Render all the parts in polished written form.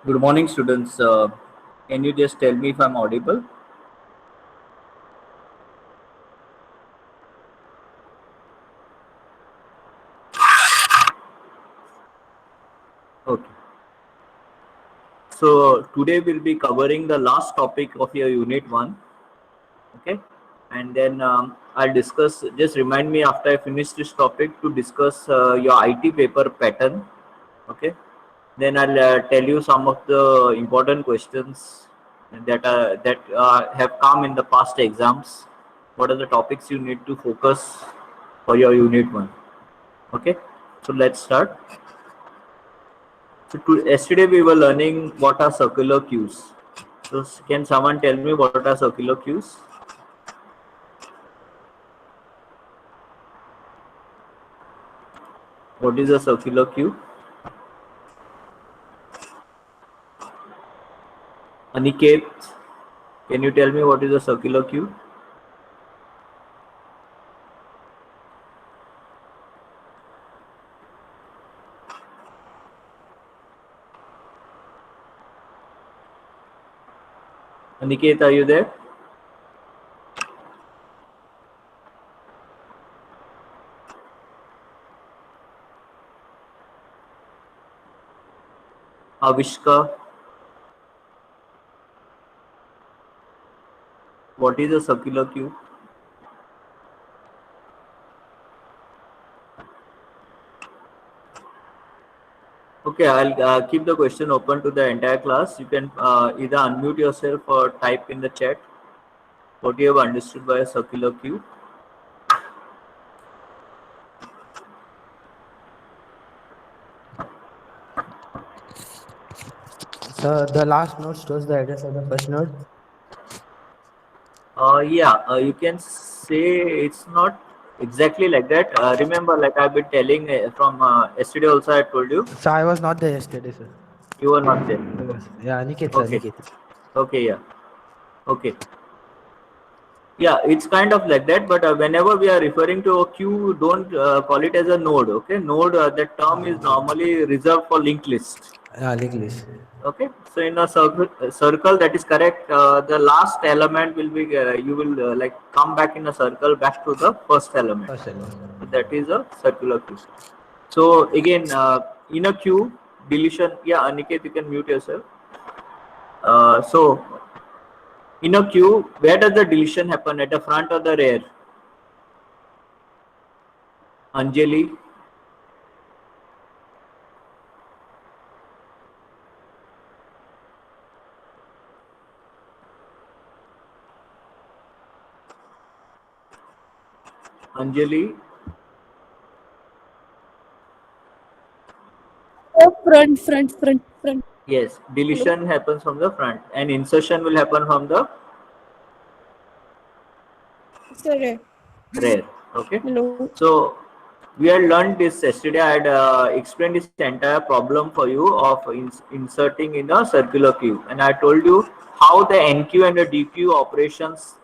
Good morning, students. Can you just tell me if I'm audible? Okay. So today we'll be covering the last topic of your Unit 1. Okay. And then I'll discuss, just remind me after I finish this topic to discuss your IT paper pattern. Okay. Then I'll tell you some of the important questions that have come in the past exams. What are the topics you need to focus for your Unit 1? Okay. So let's start. Yesterday we were learning what are circular queues. So can someone tell me what are circular queues? What is a circular queue? Aniket, can you tell me what is a circular queue? Aniket, are you there? Avishka, what is a circular queue? Okay, I'll keep the question open to the entire class. You can either unmute yourself or type in the chat what you have understood by a circular queue. So the last node stores the address of the first node. You can say it's not exactly like that. Remember, like I've been telling from yesterday also, I told you, So I was not there yesterday, sir. you were not there. Yeah, Aniket, sir, Okay, Aniket. okay, yeah, okay. Yeah, it's kind of like that, but whenever we are referring to a queue, don't call it as a node, okay? Node, that term is normally reserved for linked list. Yeah, English. Okay, so in a circle that is correct. The last element will be you will like come back in a circle back to the first element. First element. So that is a circular queue. So again, in a queue, deletion. Yeah, Aniket, you can mute yourself. So in a queue, where does the deletion happen, at the front or the rear? Anjali, Anjali. Oh, front. Yes, Hello. deletion happens from the front, and insertion will happen from the Sir, rear. Okay, hello. so we had learned this yesterday. I had explained this entire problem for you of inserting in a circular queue, and I told you how the NQ and the DQ operations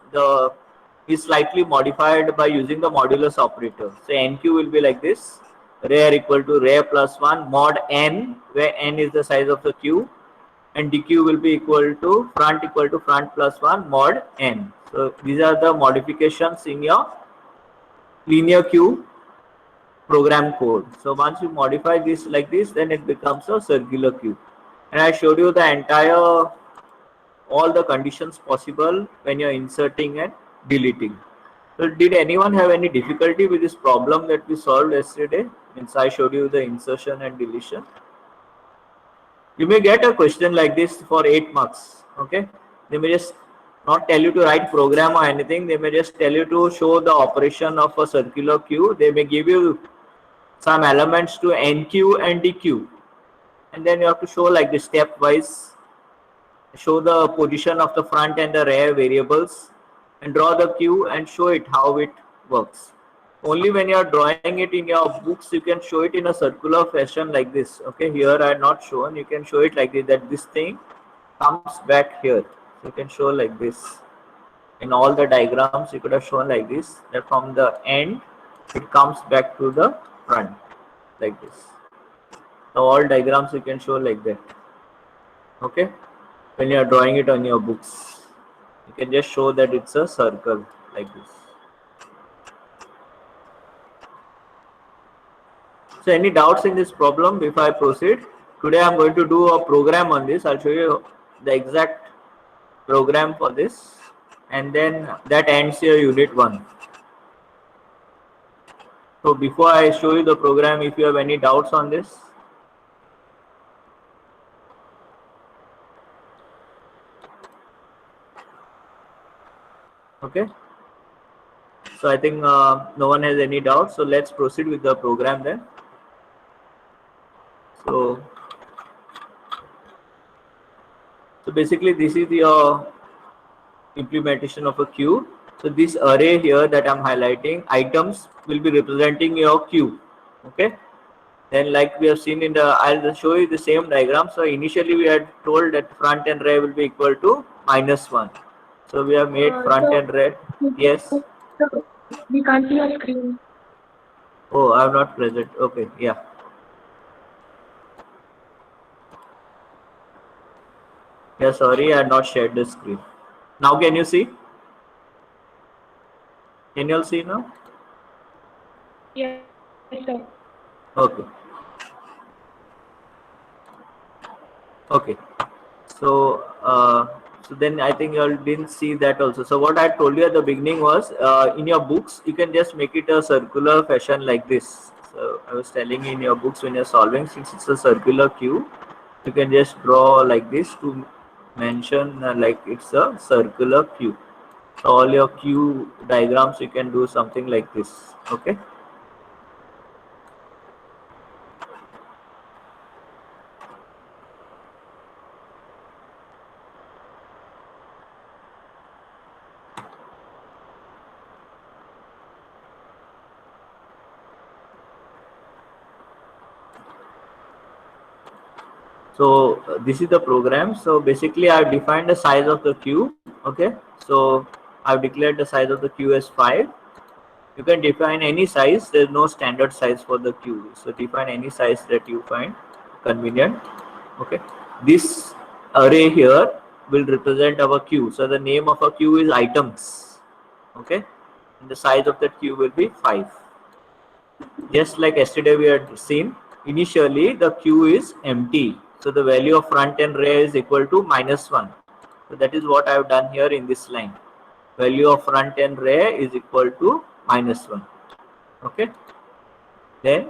is slightly modified by using the modulus operator. So NQ will be like this: rear equal to rear plus 1 mod n, where n is the size of the queue, and dq will be equal to front plus 1 mod n. So these are the modifications in your linear queue program code. So once you modify this like this, then it becomes a circular queue. And I showed you the entire all the conditions possible when you're inserting and deleting. So did anyone have any difficulty with this problem that we solved yesterday? Means I showed you the insertion and deletion. You may get a question like this for 8 marks. Okay, they may just not tell you to write program or anything. They may just tell you to show the operation of a circular queue. They may give you some elements to NQ and DQ, and then you have to show like this stepwise, show the position of the front and the rear variables, and draw the queue and show it how it works. Only when you are drawing it in your books you can show it in a circular fashion like this. Okay, here I had not shown. You can show it like this, that this thing comes back here. So you can show like this. In all the diagrams you could have shown like this, that from the end it comes back to the front like this. So all diagrams you can show like that. Okay, when you are drawing it on your books, you can just show that it's a circle like this. So any doubts in this problem before I proceed? Today I'm going to do a program on this. I'll show you the exact program for this, and then that ends your unit 1. So before I show you the program, if you have any doubts on this. Okay, so I think no one has any doubts, so let's proceed with the program then. So basically this is your implementation of a queue. So this array here that I'm highlighting, items will be representing your queue. Okay, then like we have seen in the, I'll just show you the same diagram. So initially we had told that front end array will be equal to -1. So we have made front end array. Yes. We can't see your screen. Oh, I'm not present. Okay, yeah. Yeah, sorry, I had not shared the screen. Now can you see? Can you all see now? Yes, sir. Okay. Okay. So so then I think you all didn't see that also. So what I told you at the beginning was in your books you can just make it a circular fashion like this. So I was telling you in your books when you're solving, since it's a circular queue, you can just draw like this to mention like it's a circular queue. So all your queue diagrams you can do something like this. Okay. So this is the program. So basically I've defined the size of the queue. Okay, so I've declared the size of the queue as 5. You can define any size. There's no standard size for the queue, so define any size that you find convenient. Okay, this array here will represent our queue. So the name of a queue is items. Okay, and the size of that queue will be 5. Just like yesterday we had seen, initially the queue is empty. So the value of front end array is equal to -1. So that is what I have done here in this line. Value of front end array is equal to -1. Okay. Then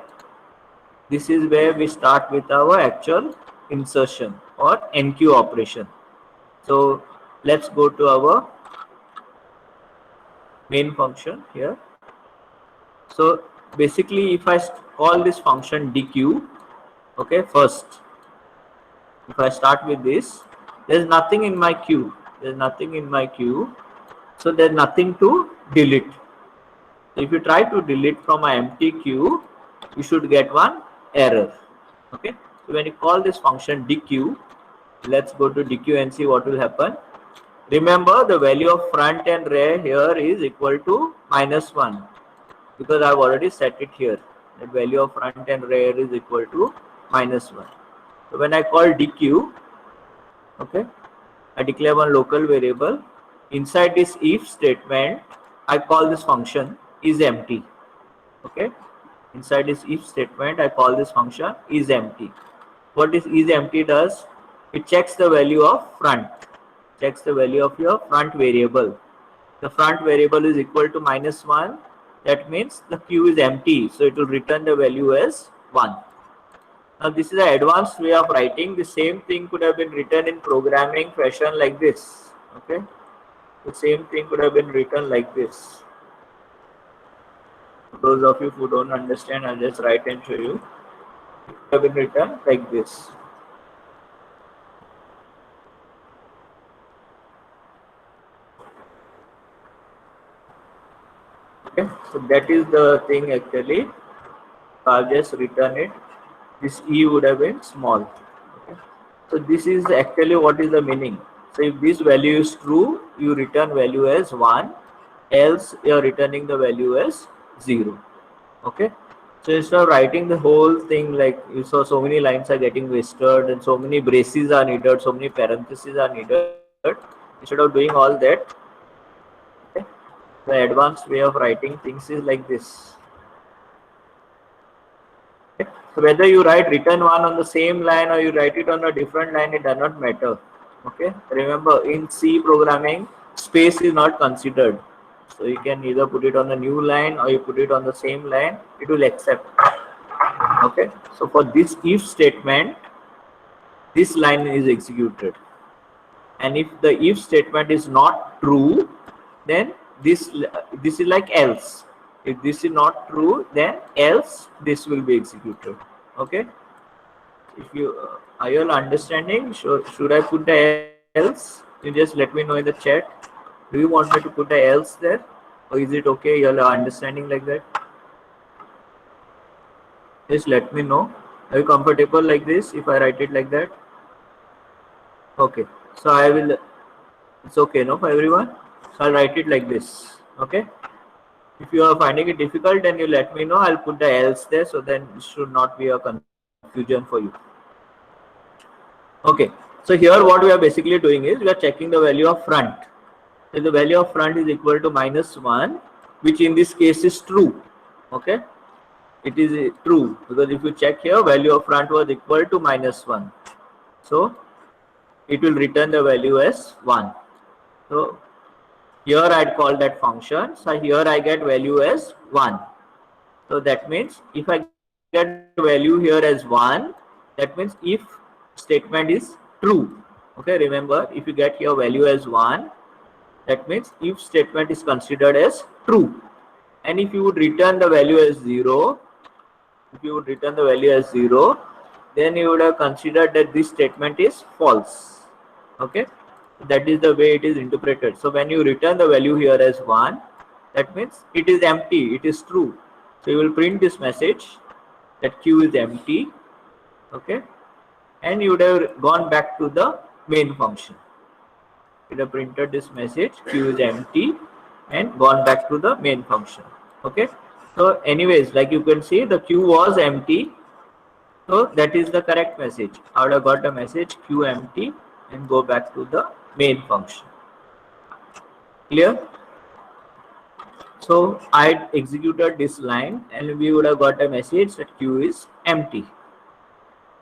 this is where we start with our actual insertion or enqueue operation. So let's go to our main function here. So basically if I call this function dequeue, okay, first if I start with this, there's nothing in my queue, so there's nothing to delete. So if you try to delete from an empty queue, you should get one error. Okay, so when you call this function dequeue, let's go to dequeue and see what will happen. Remember the value of front end array here is equal to -1 because I've already set it here. The value of front end array is equal to -1. So when I call dequeue, okay, I declare one local variable. Inside this if statement, I call this function is empty. Okay, inside this if statement, I call this function is empty. What this is empty does? It checks the value of front, checks the value of your front variable. The front variable is equal to -1. That means the queue is empty, so it will return the value as 1. Now this is an advanced way of writing. The same thing could have been written in programming fashion like this. Okay, the same thing could have been written like this. For those of you who don't understand, I'll just write and show you. It could have been written like this. Okay, so that is the thing actually. I'll just return it. This e would have been small. Okay. So this is actually what is the meaning. So if this value is true, you return value as 1, else you are returning the value as 0. Okay. So instead of writing the whole thing, like you saw so many lines are getting wasted and so many braces are needed, so many parentheses are needed, instead of doing all that, okay, the advanced way of writing things is like this. Okay. So whether you write return one on the same line or you write it on a different line, it does not matter. Okay. Remember, in C programming, space is not considered. So you can either put it on a new line or you put it on the same line, it will accept. Okay. So for this if statement, this line is executed. And if the if statement is not true, then this is like else. If this is not true, then else this will be executed. Okay. If you are you all understanding? Should I put the else? You just let me know in the chat. Do you want me to put the else there, or is it okay? You all are understanding like that? Just let me know. Are you comfortable like this if I write it like that? Okay. So I will. It's okay, no, for everyone. So I'll write it like this. Okay. If you are finding it difficult, then you let me know. I'll put the else there, so then it should not be a confusion for you. Okay. So here what we are basically doing is we are checking the value of front. So the value of front is equal to -1, which in this case is true. Okay. It is true because if you check here, value of front was equal to -1. So it will return the value as 1. So here I'd call that function. So here I get value as 1. So that means if I get value here as 1, that means if statement is true. Okay, remember, if you get here value as 1, that means if statement is considered as true. And if you would return the value as 0, then you would have considered that this statement is false. Okay, that is the way it is interpreted. So when you return the value here as 1, that means it is empty, it is true. So you will print this message that Q is empty. Okay, and you would have gone back to the main function. You would have printed this message Q is empty and gone back to the main function. Okay, so anyways, like you can see, the Q was empty. So that is the correct message. I would have got the message Q empty and go back to the main function. Clear? So I executed this line and we would have got a message that Q is empty.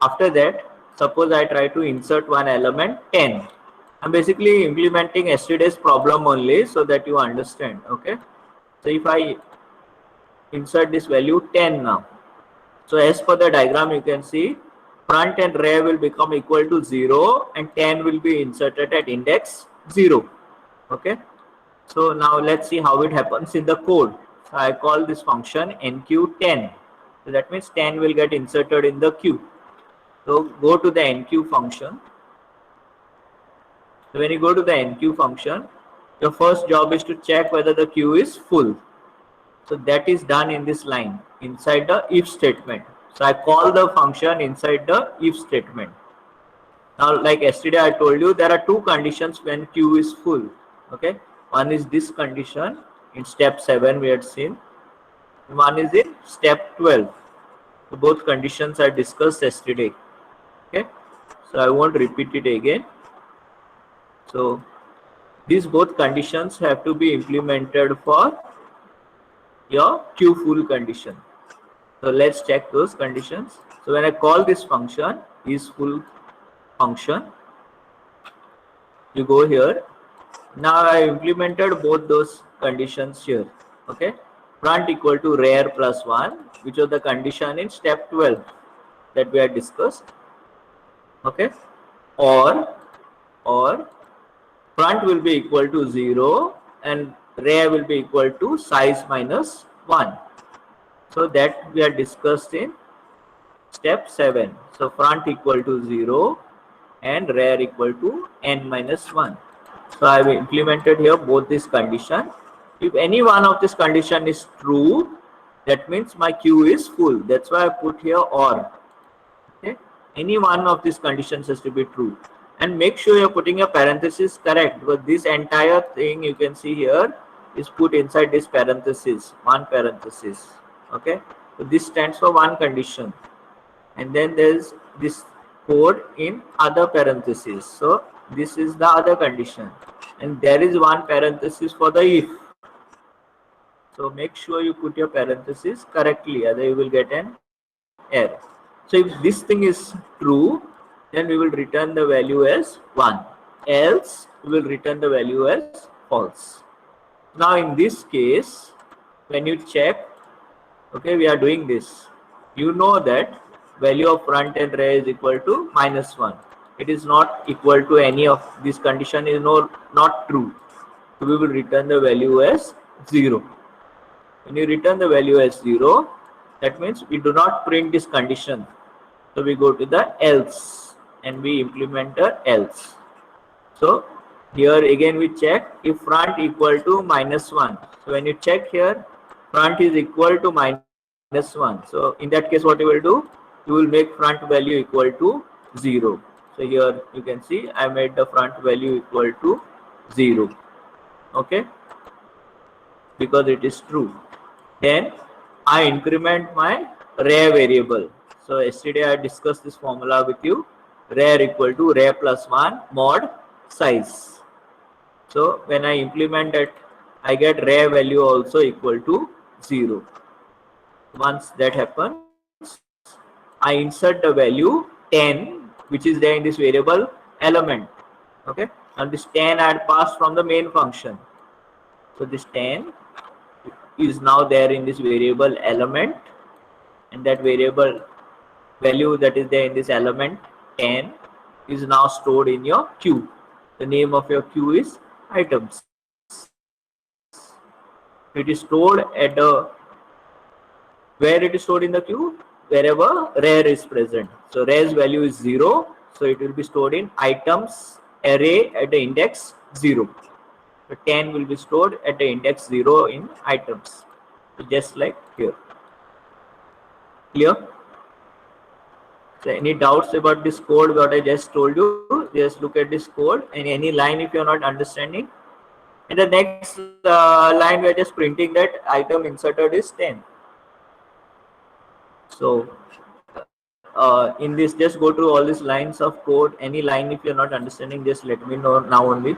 After that, suppose I try to insert one element 10. I'm basically implementing yesterday's problem only so that you understand. Okay. So if I insert this value 10 now. So as per the diagram, you can see front and rear will become equal to 0 and 10 will be inserted at index 0. Okay. So now let's see how it happens in the code. So I call this function enqueue10. So that means 10 will get inserted in the queue. So go to the enqueue function. So when you go to the enqueue function, your first job is to check whether the queue is full. So that is done in this line inside the if statement. So I call the function inside the if statement. Now, like yesterday I told you, there are two conditions when queue is full. Okay, one is this condition in step 7 we had seen. One is in step 12. So both conditions are discussed yesterday. Okay, so I won't repeat it again. So these both conditions have to be implemented for your queue full condition. So let's check those conditions. So when I call this function is full function, you go here. Now I implemented both those conditions here. Okay, front equal to rear plus 1, which was the condition in step 12 that we had discussed. Okay, or front will be equal to 0 and rear will be equal to size minus 1. So that we are discussed in step 7. So front equal to 0 and rear equal to n minus 1. So I have implemented here both this condition. If any one of this condition is true, that means my queue is full. That's why I put here or. Okay, any one of these conditions has to be true. And make sure you're putting your parenthesis correct, because this entire thing you can see here is put inside this parenthesis, one parenthesis. Okay, So this stands for one condition, and then there's this code in other parentheses. So this is the other condition, and there is one parenthesis for the if. So make sure you put your parentheses correctly, otherwise you will get an error. So if this thing is true, then we will return the value as 1. Else we will return the value as false. Now in this case, when you check, okay, we are doing this. You know that value of front and rear is equal to -1. It is not equal to any of this condition is not true. So we will return the value as 0. When you return the value as 0, that means we do not print this condition. So we go to the else and we implement the else. So here again we check if front equal to -1. So when you check here, front is equal to -1. So in that case, what you will do? You will make front value equal to 0. So here you can see I made the front value equal to 0. Okay, because it is true. Then I increment my rear variable. So yesterday I discussed this formula with you. Rear equal to rear plus 1 mod size. So when I implement it, I get rear value also equal to 0. Once that happens, I insert the value 10, which is there in this variable element. Okay, and this 10 I had passed from the main function. So this 10 is now there in this variable element, and that variable value that is there in this element 10 is now stored in your queue. The name of your queue is items. It is stored at where it is stored in the queue, wherever rear is present. So rear's value is 0, so it will be stored in items array at the index 0. So 10 will be stored at the index 0 in items, so just like here. Clear? So any doubts about this code what I just told you? Just look at this code and any line if you are not understanding. In the next line we are just printing that item inserted is 10. So in this, just go through all these lines of code. Any line if you are not understanding, just let me know now only.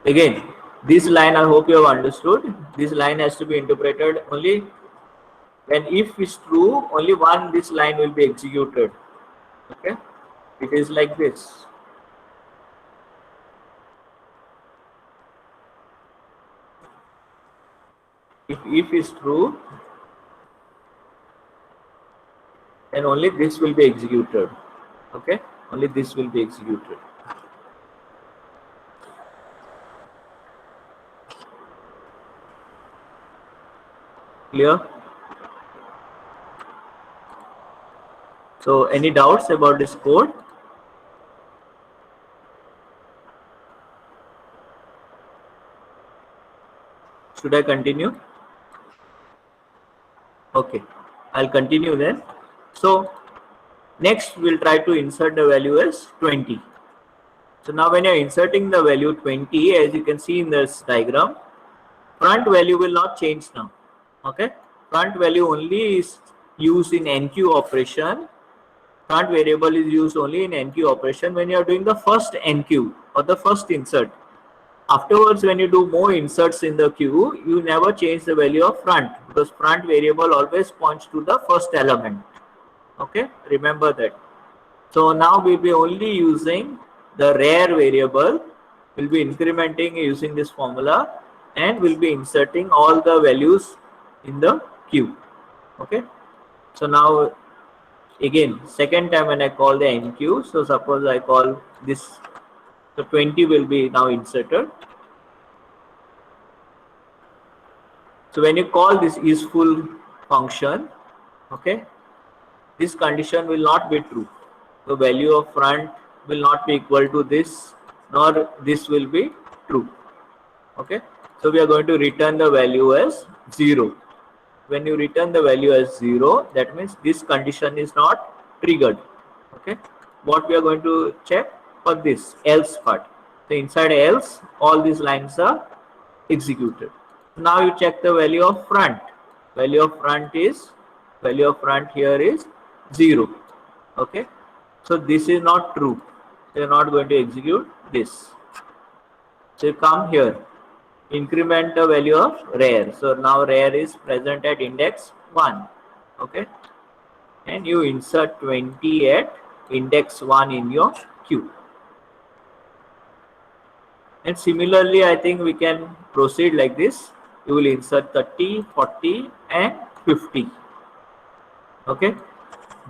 Again, this line I hope you have understood. This line has to be interpreted only when if is true, only one this line will be executed. Okay, it is like this. If is true, then only this will be executed. Okay, only this will be executed. Clear? So any doubts about this code? Should I continue? Okay, I'll continue then. So next we'll try to insert the value as 20. So now when you're inserting the value 20, as you can see in this diagram, front value will not change now. Okay, front value only is used in NQ operation. Front variable is used only in NQ operation when you are doing the first NQ or the first insert. Afterwards, when you do more inserts in the queue, you never change the value of front, because front variable always points to the first element. Okay, remember that. So now we'll be only using the rear variable. We'll be incrementing using this formula, and we'll be inserting all the values in the queue. Okay, so now again second time when I call the NQ, so suppose I call this, so 20 will be now inserted. So when you call this isFull function, okay, this condition will not be true. The value of front will not be equal to this, nor this will be true. Okay, so we are going to return the value as 0. When you return the value as 0, that means this condition is not triggered. Okay, what we are going to check for this else part. So inside else, all these lines are executed. Now you check the value of front. Value of front here is 0. Okay, so this is not true. You're not going to execute this. So you come here, increment the value of rare. So now rare is present at index 1. Okay, and you insert 20 at index 1 in your queue. And similarly, I think we can proceed like this. You will insert 30, 40 and 50. Okay,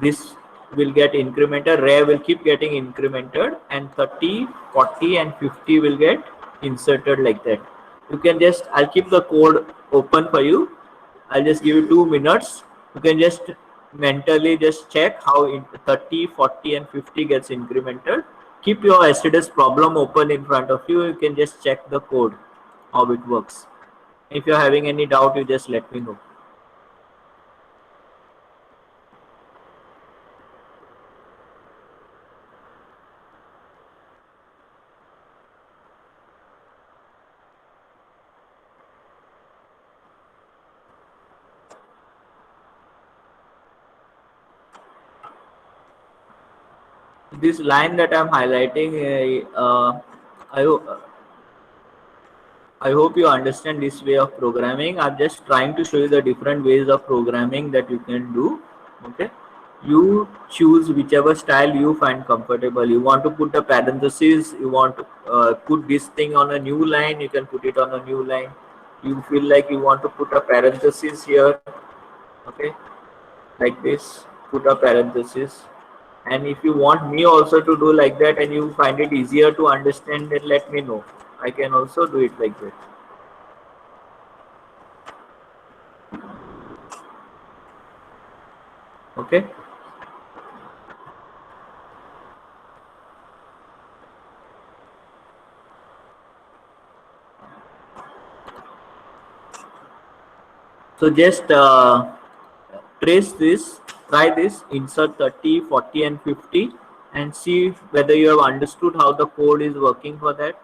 this will get incremented, rare will keep getting incremented, and 30, 40 and 50 will get inserted like that. You can just, I'll keep the code open for you. I'll just give you 2 minutes. You can just mentally just check how 30, 40 and 50 gets incremented. Keep your yesterday's problem open in front of you. You can just check the code, how it works. If you're having any doubt, you just let me know. This line that I'm highlighting, I hope you understand this way of programming. I'm just trying to show you the different ways of programming that you can do. Okay, you choose whichever style you find comfortable. You want to put a parenthesis, you want to put this thing on a new line, you can put it on a new line. You feel like you want to put a parenthesis here, okay, like this, put a parenthesis. And if you want me also to do like that and you find it easier to understand, then let me know. I can also do it like that. Okay. So just trace this, try this, insert 30, 40 and 50 and see whether you have understood how the code is working for that.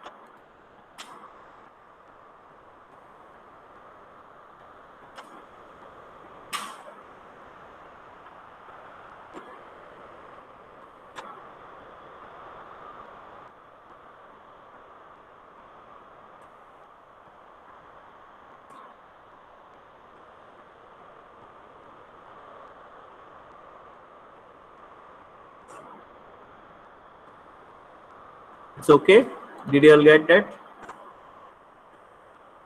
It's okay. Did you all get that?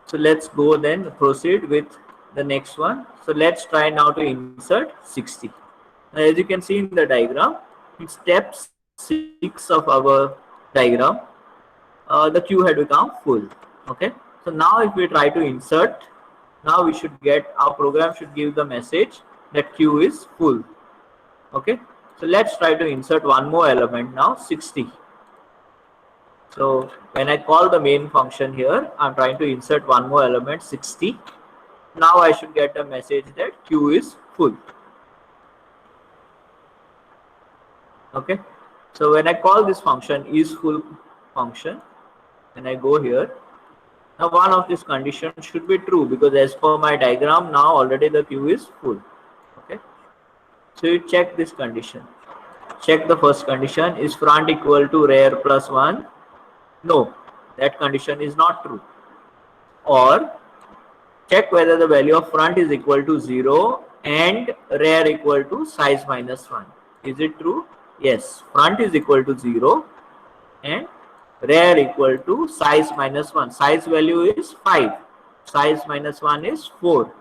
So let's go then proceed with the next one. So let's try now to insert 60. Now, as you can see in the diagram, in step 6 of our diagram, the queue had become full. Okay. So now if we try to insert, now we should get, our program should give the message that queue is full. Okay. So let's try to insert one more element now, 60. So when I call the main function here, I'm trying to insert one more element, 60. Now I should get a message that queue is full. Okay. So when I call this function is full function, when I go here, now one of these conditions should be true because as per my diagram, now already the queue is full. Okay. So you check this condition. Check the first condition, is front equal to rare plus 1? No, that condition is not true. Or check whether the value of front is equal to 0 and rare equal to size minus 1. Is it true? Yes, front is equal to 0 and rare equal to size minus 1. Size value is 5. Size minus 1 is 4.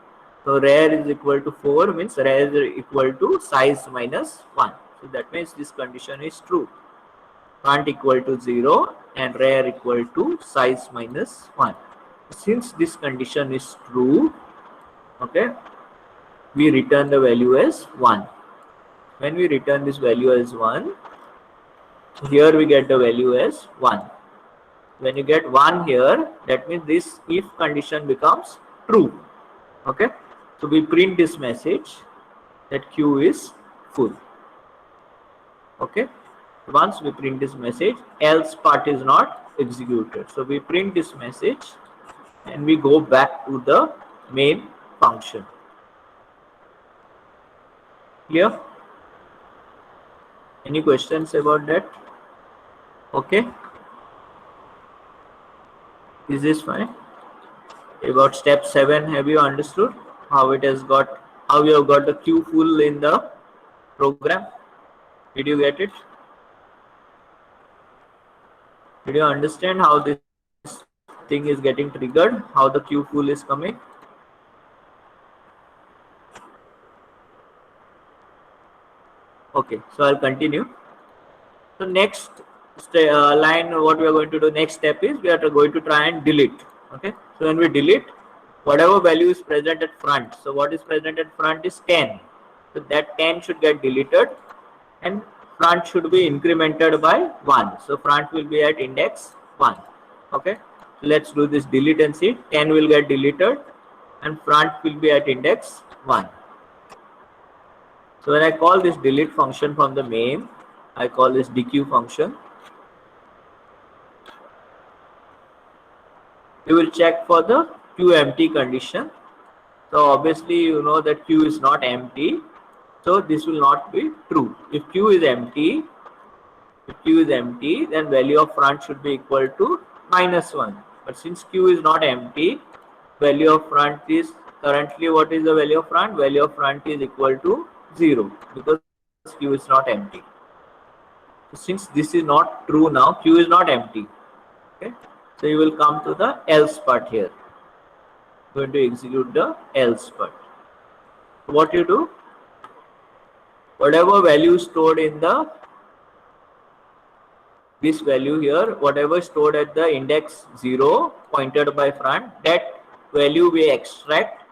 So rare is equal to 4 means rare is equal to size minus 1. So that means this condition is true. Front equal to 0 and rare equal to size minus 1. Since this condition is true, okay, we return the value as 1. When we return this value as 1, here we get the value as 1. When you get 1 here, that means this if condition becomes true. Okay, so we print this message that queue is full. Okay. Once we print this message, else part is not executed. So we print this message and we go back to the main function. Clear? Any questions about that? Okay. Is this fine? About step 7, have you understood how it has got, how you have got the queue full in the program? Did you get it? Did you understand how this thing is getting triggered? How the queue full is coming? Okay, so I'll continue. So next line, what we are going to do, next step is we are going to try and delete. Okay, so when we delete, whatever value is present at front, so what is present at front is 10. So that 10 should get deleted and front should be incremented by 1. So front will be at index 1. Okay, so let's do this delete and see. 10 will get deleted and front will be at index 1. So when I call this delete function from the main, I call this dequeue function. We will check for the queue empty condition. So obviously you know that queue is not empty, so this will not be true. If queue is empty, then value of front should be equal to -1. But since queue is not empty, value of front is currently, what is the value of front? Value of front is equal to 0 because queue is not empty. So since this is not true now, queue is not empty. Okay, so you will come to the else part here. Going to execute the else part. What you do? Whatever value stored in the this value here, whatever stored at the index 0 pointed by front, that value we extract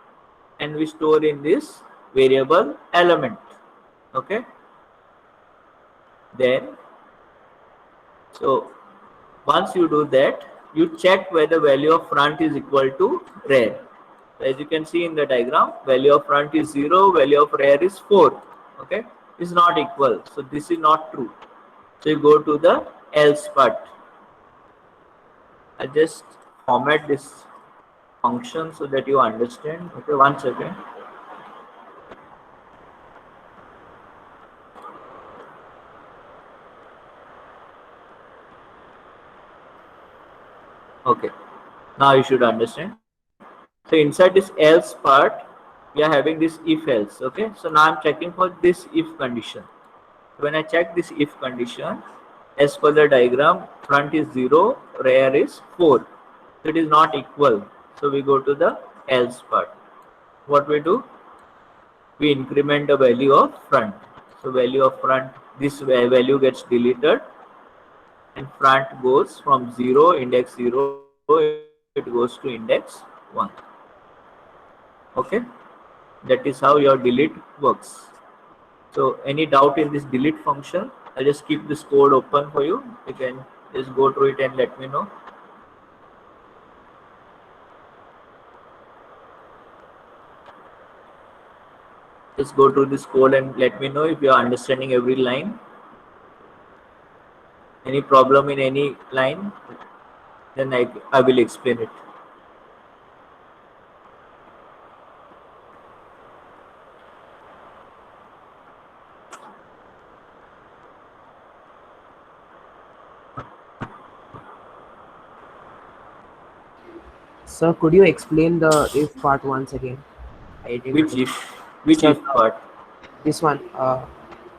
and we store in this variable element. Okay. Then, so once you do that, you check whether value of front is equal to rear. So as you can see in the diagram, value of front is 0, value of rear is 4. Okay, is not equal. So this is not true. So you go to the else part. I just format this function so that you understand. Okay, 1 second. Okay, now you should understand. So inside this else part, we are having this if else. Okay, so now I'm checking for this if condition. When I check this if condition, as per the diagram, front is 0, rear is 4. So it is not equal. So we go to the else part. What we do? We increment the value of front. So value of front, this value gets deleted and front goes from 0, index 0, it goes to index 1. Okay, that is how your delete works. So any doubt in this delete function, I'll just keep this code open for you. You can just go through it and let me know. Just go through this code and let me know if you are understanding every line. Any problem in any line, then I will explain it. Sir, could you explain the if part once again? I didn't Which get- if? Which Sir, if part? This one,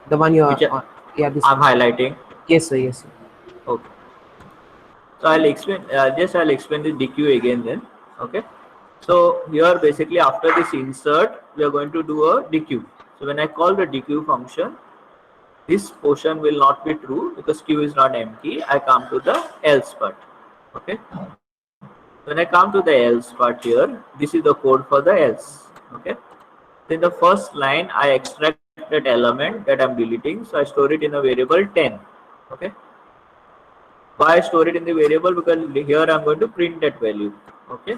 the one you are Which on. Yeah, this I'm one. highlighting. Yes, sir. Yes, sir. Okay. So I'll explain. I'll explain the dequeue again then. Okay. So here basically after this insert, we are going to do a dequeue. So when I call the dequeue function, this portion will not be true because queue is not empty. I come to the else part. Okay. When I come to the else part here, this is the code for the else. Okay. So in the first line, I extract that element that I'm deleting. So I store it in a variable 10. Okay. Why I store it in the variable? Because here I'm going to print that value. Okay.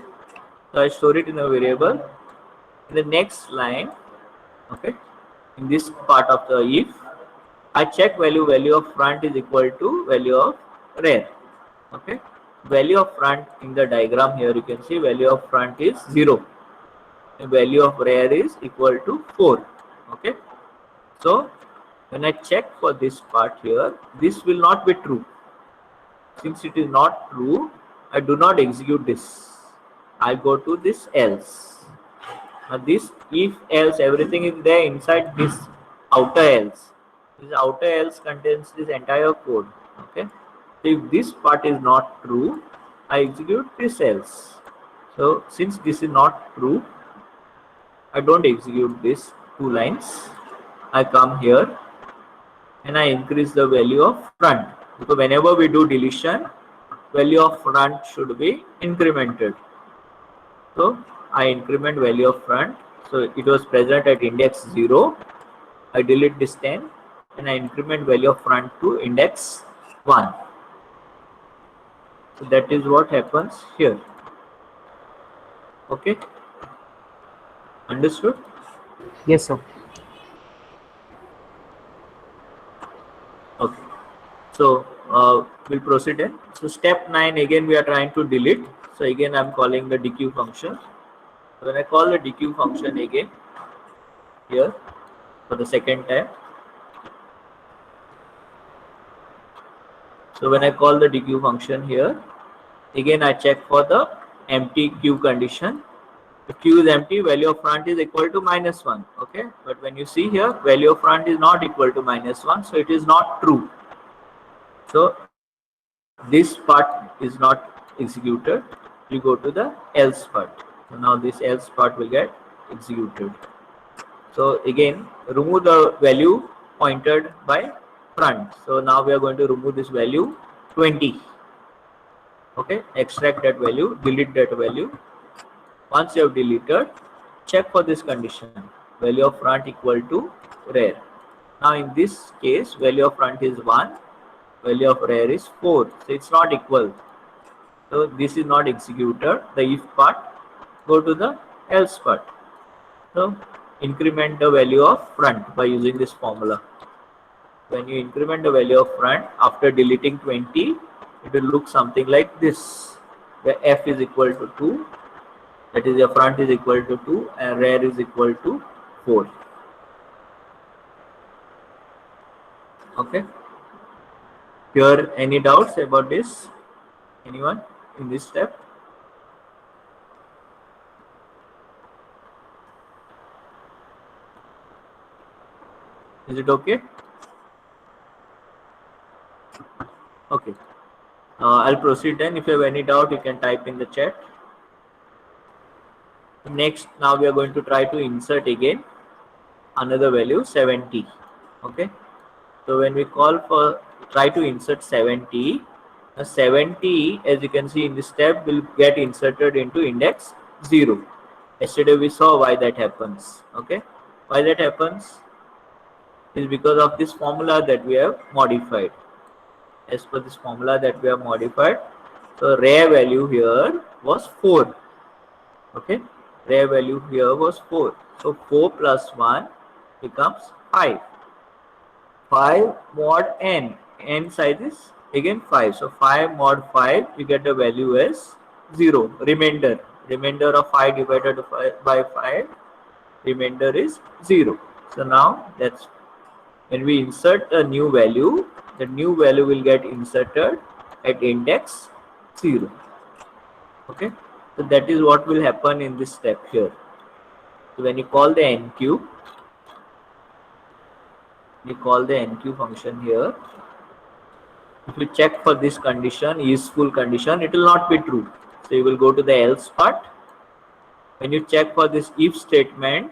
So I store it in a variable. In the next line, okay, in this part of the if, I check value of front is equal to value of rear. Okay. value of front in the diagram here, you can see value of front is 0. The value of rear is equal to 4. Okay. So when I check for this part here, this will not be true. Since it is not true, I do not execute this. I go to this else. Now this if else, everything is there inside this outer else. This outer else contains this entire code. Okay. So if this part is not true, I execute this else. So since this is not true, I don't execute these 2 lines. I come here and I increase the value of front, because whenever we do deletion, value of front should be incremented. So I increment value of front. So it was present at index 0. I delete this 10 and I increment value of front to index 1. So that is what happens here. Okay. Understood? Yes, sir. Okay. So we'll proceed then. So step 9, again we are trying to delete. So again I'm calling the dequeue function. So when I call the dequeue function again here for the second time. So when I call the dequeue function here, again I check for the empty queue condition. The queue is empty, value of front is equal to -1. Okay, but when you see here, value of front is not equal to -1, so it is not true. So this part is not executed. You go to the else part. So now this else part will get executed. So again, remove the value pointed by front. So now we are going to remove this value 20. Okay, extract that value, delete that value. Once you have deleted, check for this condition, value of front equal to rear. Now in this case, value of front is 1, value of rear is 4, so it's not equal. So this is not executed, the if part. Go to the else part. So increment the value of front by using this formula. When you increment the value of front after deleting 20, it will look something like this, where f is equal to 2, that is your front is equal to 2 and rear is equal to 4. Okay. Here, any doubts about this? Anyone in this step? Is it okay? Okay. I'll proceed then. If you have any doubt, you can type in the chat. Next, now we are going to try to insert again another value 70. Okay. So when we call for try to insert 70, 70 as you can see in this step will get inserted into index 0. Yesterday we saw why that happens. Okay. Why that happens is because of this formula that we have modified. As per this formula that we have modified, so rear value here was 4. Okay. Rear value here was 4. So 4 plus 1 becomes 5. 5 mod n. N size is again 5. So 5 mod 5, you get the value as 0. Remainder. Remainder of 5 divided by 5. Remainder is 0. So now that's when we insert a new value, the new value will get inserted at index 0. Okay. So that is what will happen in this step here. So when you call the enqueue, you call the enqueue function here. If you check for this condition, useful condition, it will not be true. So you will go to the else part. When you check for this if statement,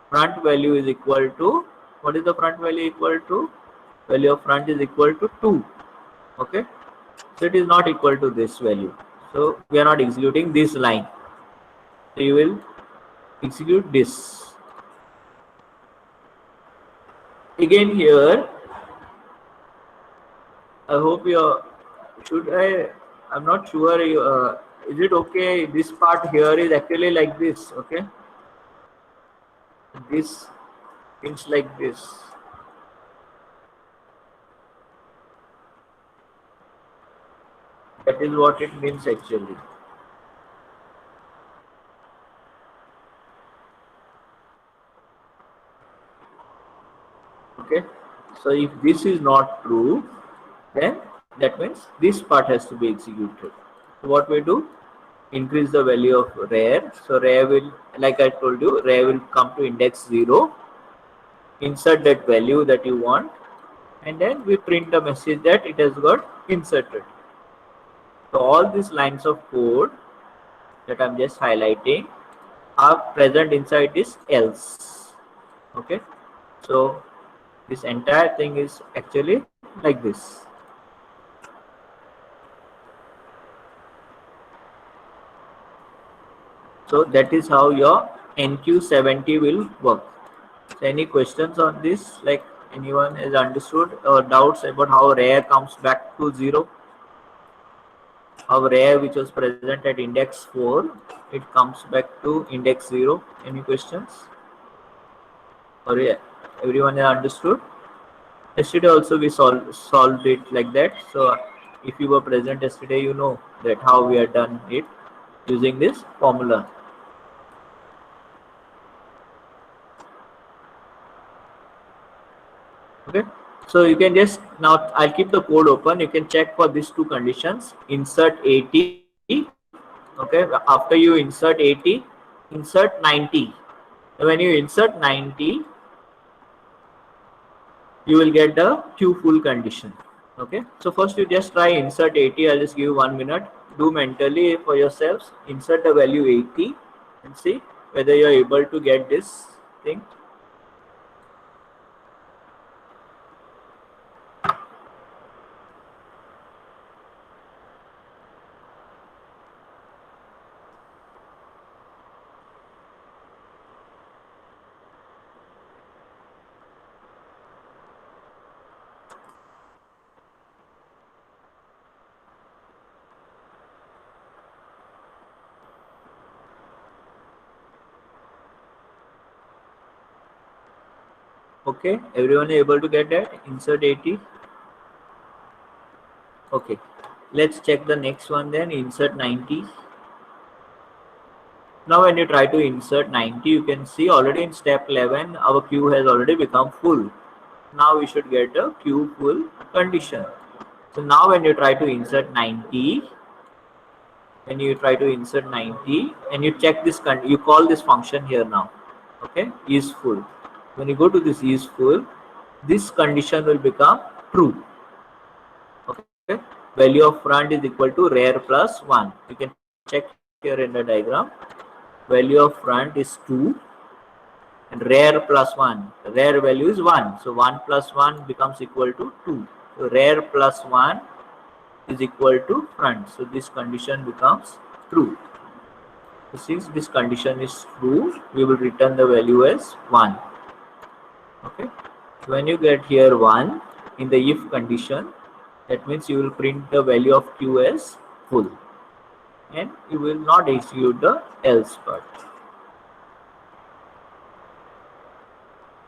front value is equal to, what is the front value equal to? Value of front is equal to 2. Okay. So it is not equal to this value. So we are not executing this line. So you will execute this. Again here, I hope you are, I'm not sure, is it okay? This part here is actually like this, okay? This things like this. That is what it means actually. Okay, so if this is not true, then that means this part has to be executed. So what we do? Increase the value of rare. So rare will, like I told you, rare will come to index 0, insert that value that you want, and then we print a message that it has got inserted. So all these lines of code that I'm just highlighting are present inside this else. Okay, so this entire thing is actually like this. So that is how your NQ70 will work. So any questions on this? Like anyone has understood or doubts about how rare comes back to 0? How rare which was present at index 4, it comes back to index 0. Any questions? Or yeah, everyone has understood? Yesterday also we solved it like that. So if you were present yesterday, you know that how we have done it using this formula. Okay, so you can just now, I'll keep the code open. You can check for these two conditions. Insert 80. Okay, after you insert 80, insert 90. When you insert 90, you will get the Q full condition. Okay, so first you just try insert 80. I'll just give you 1 minute. Do mentally for yourselves. Insert the value 80 and see whether you're able to get this thing. Okay, everyone is able to get that? Insert 80. Okay, let's check the next one then. Insert 90. Now when you try to insert 90, you can see already in step 11 our queue has already become full. Now we should get a queue full condition. So now when you try to insert 90, when you try to insert 90 and you check this, you call this function here now. Okay, is full. When you go to this is full, this condition will become true. Okay, value of front is equal to rare plus 1. You can check here in the diagram. Value of front is 2 and rare plus 1. Rare value is 1. So 1 plus 1 becomes equal to 2. So rare plus 1 is equal to front. So this condition becomes true. So since this condition is true, we will return the value as 1. Okay. So when you get here 1 in the if condition, that means you will print the value of q as full and you will not execute the else part.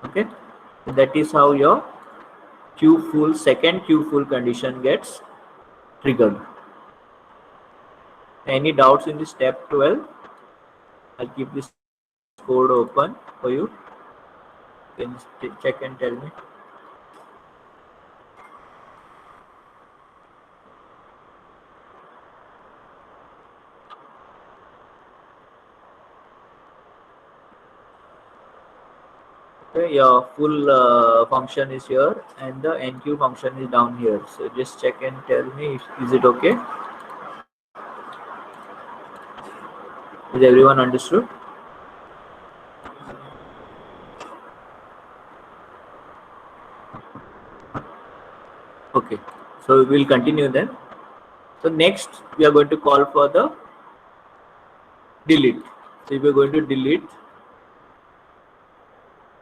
Okay, so that is how your q full, second q full condition gets triggered. Any doubts in this step 12? I'll keep this code open for you. You can check and tell me. Okay, your full function is here and the enqueue function is down here. So just check and tell me if, is it okay? Is everyone understood? Okay, so we'll continue then. So next we are going to call for the delete. So if we're going to delete,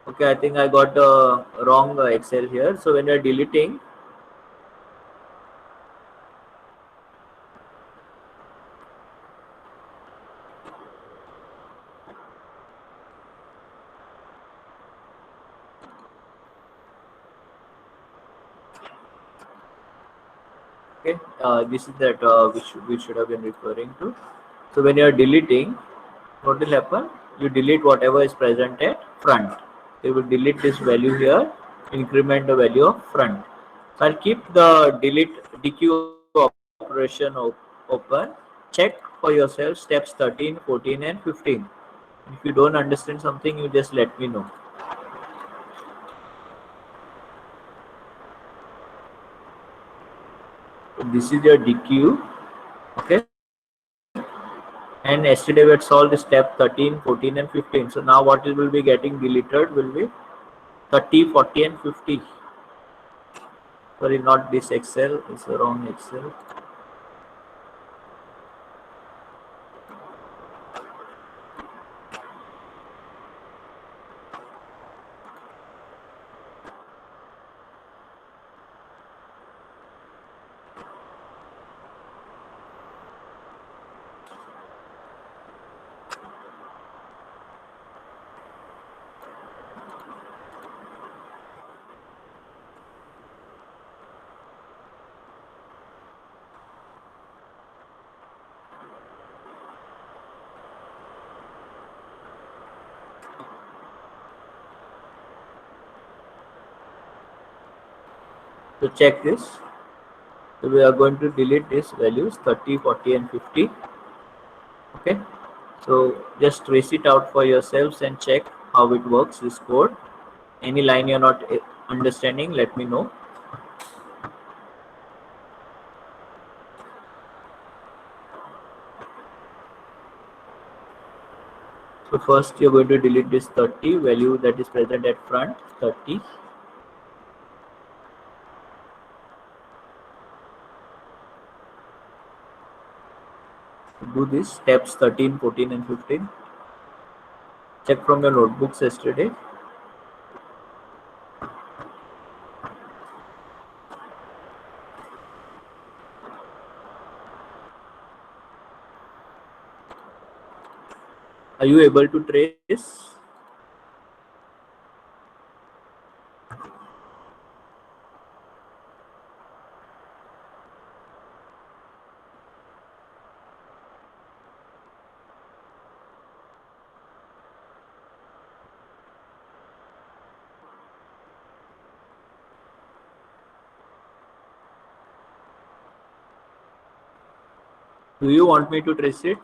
okay, I think I got the wrong Excel here. So when you're deleting, Okay, this is that which we should have been referring to. So when you are deleting, what will happen? You delete whatever is present at front. You will delete this value here, increment the value of front. So I'll keep the delete DQ operation open. Check for yourself steps 13, 14 and 15. If you don't understand something, you just let me know. So this is your DQ. Okay. And yesterday we had solved step 13, 14 and 15. So now what it will be getting deleted will be 30, 40 and 50. Sorry, not this Excel, it's the wrong Excel. So check this. So we are going to delete these values 30, 40 and 50. Okay. So just trace it out for yourselves and check how it works, this code. Any line you're not understanding, let me know. So first you're going to delete this 30 value that is present at front, 30. Do this steps 13, 14 and 15. Check from your notebooks yesterday. Are you able to trace? Do you want me to trace it?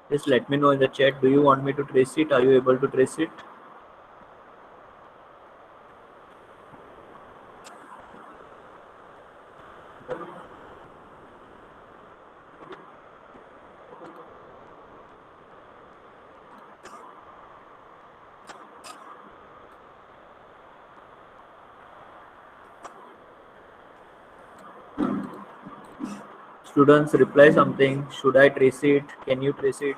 Just let me know in the chat. Do you want me to trace it? Are you able to trace it? Students, reply something. Should I trace it? Can you trace it?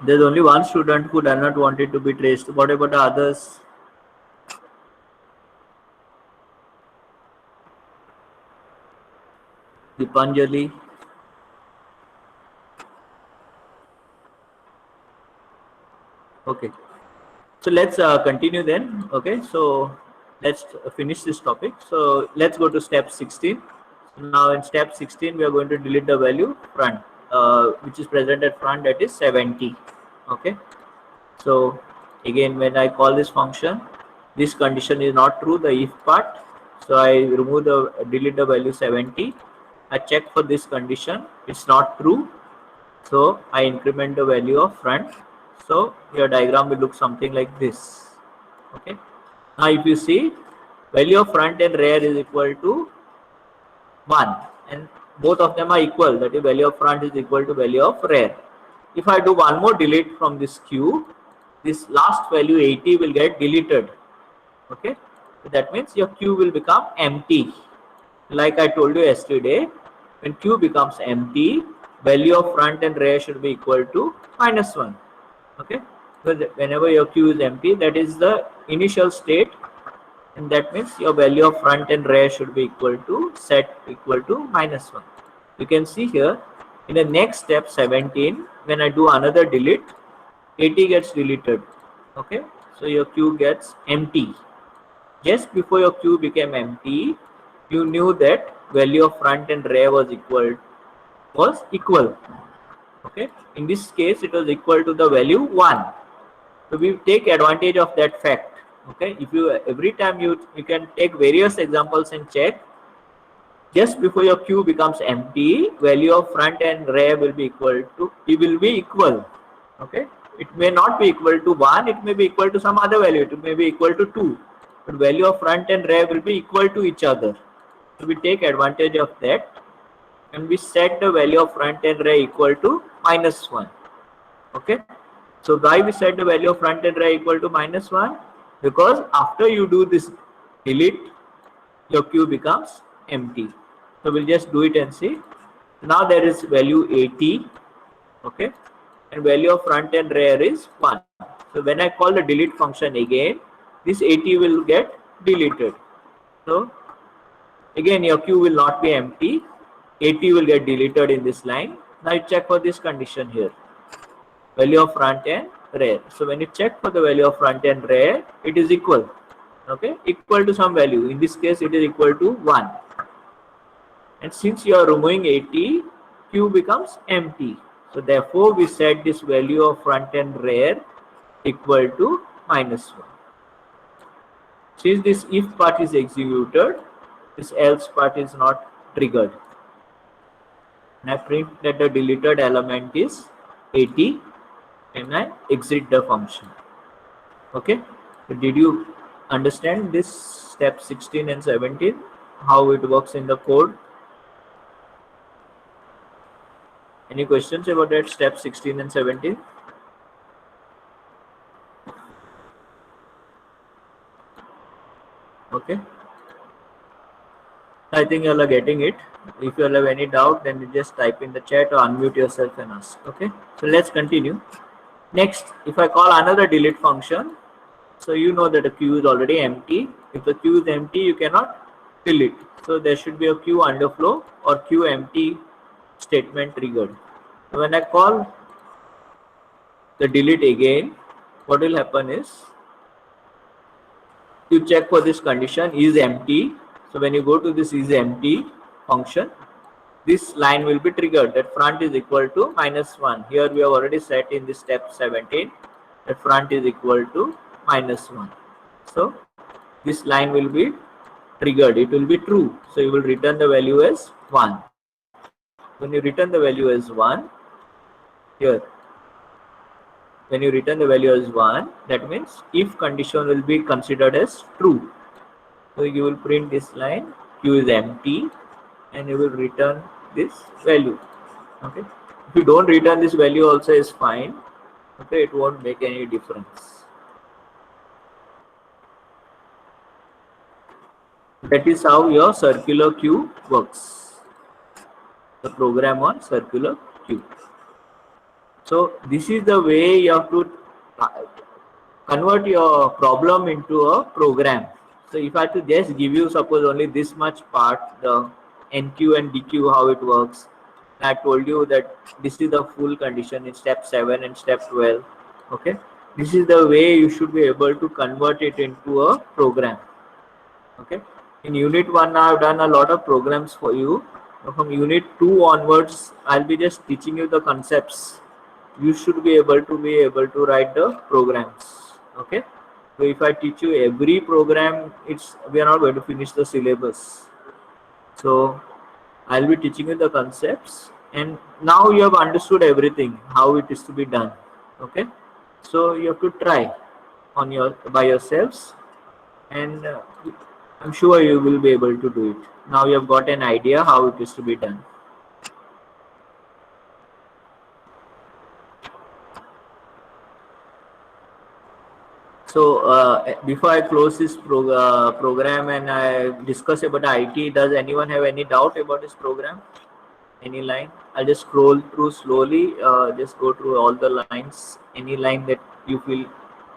There's only one student who does not want it to be traced. What about the others? Dipanjali. Okay. So let's continue then. Okay. So let's finish this topic. So let's go to step 16. Now in step 16, we are going to delete the value front, which is present at front, that is 70. Okay. So again, when I call this function, this condition is not true, the if part. So I delete the value 70. I check for this condition, it's not true. So I increment the value of front. So your diagram will look something like this. Okay. Now if you see, value of front and rear is equal to 1, and both of them are equal, that is value of front is equal to value of rear. If I do one more delete from this queue, this last value 80 will get deleted. Okay, so that means your queue will become empty. Like I told you yesterday, when queue becomes empty, value of front and rear should be equal to -1. Okay, Because whenever your queue is empty, that is the initial state, and that means your value of front and rear should be equal to set equal to -1. You can see here in the next step 17, when I do another delete, 80 gets deleted. Okay, so your queue gets empty. Just before your queue became empty, you knew that value of front and rear was equal. Okay, in this case it was equal to the value 1. So we take advantage of that fact. Okay, if you every time you can take various examples and check, just before your queue becomes empty, value of front and rear will be equal. Okay, it may not be equal to 1, it may be equal to some other value, it may be equal to 2, but value of front and rear will be equal to each other. So we take advantage of that and we set the value of front and rear equal to -1. Okay, so why we set the value of front and rear equal to -1? Because after you do this delete, your queue becomes empty. So we'll just do it and see. Now there is value 80. Okay, and value of front and rear is 1. So when I call the delete function again, this 80 will get deleted. So again your queue will not be empty. 80 will get deleted in this line. Now you check for this condition here. Value of front and rear. So when you check for the value of front and rear, it is equal. Okay, equal to some value. In this case, it is equal to 1. And since you are removing 80, queue becomes empty. So therefore, we set this value of front and rear equal to -1. Since this if part is executed, this else part is not triggered. And I print that the deleted element is 80 and I exit the function. Okay, so did you understand this step 16 and 17, how it works in the code? Any questions about that step 16 and 17? Okay, I think you all are getting it. If you all have any doubt, then you just type in the chat or unmute yourself and ask. Okay, so let's continue. Next, if I call another delete function, so you know that the queue is already empty. If the queue is empty, you cannot delete. So there should be a queue underflow or queue empty statement triggered. So when I call the delete again, what will happen is you check for this condition is empty. So when you go to this is empty function, this line will be triggered that front is equal to -1. Here we have already set in this step 17 that front is equal to -1. So this line will be triggered, it will be true. So you will return the value as 1. When you return the value as 1, here when you return the value as 1, that means if condition will be considered as true. So you will print this line, queue is empty, and you will return this value. Okay, if you don't return this value also is fine. Okay, it won't make any difference. That is how your circular queue works, the program on circular queue. So this is the way you have to convert your problem into a program. So if I have to just give you suppose only this much part, the NQ and DQ, how it works, I told you that this is the full condition in step 7 and step 12. Okay, this is the way you should be able to convert it into a program. Okay, in unit 1 I have done a lot of programs for you. From unit 2 onwards, I'll be just teaching you the concepts. You should be able to write the programs. Okay, so if I teach you every program, we are not going to finish the syllabus. So I'll be teaching you the concepts, and now you have understood everything, how it is to be done. Okay, so you have to try on by yourselves, and I'm sure you will be able to do it. Now you have got an idea how it is to be done. So before I close this program and I discuss about IT, does anyone have any doubt about this program? Any line? I'll just scroll through slowly, just go through all the lines. Any line that you feel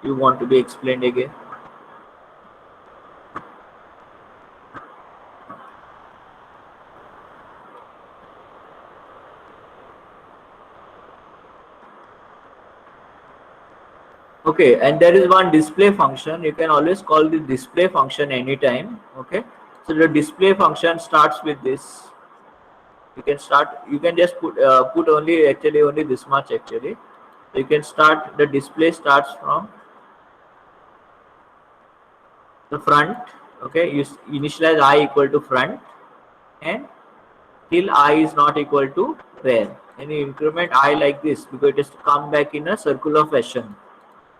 you want to be explained again? Okay, and there is one display function. You can always call the display function anytime. Okay, so the display function starts with this. You can just put only actually only this much actually. So you can start, the display starts from the front. Okay, you initialize I equal to front and till I is not equal to where, and you increment I like this because it has to come back in a circular fashion.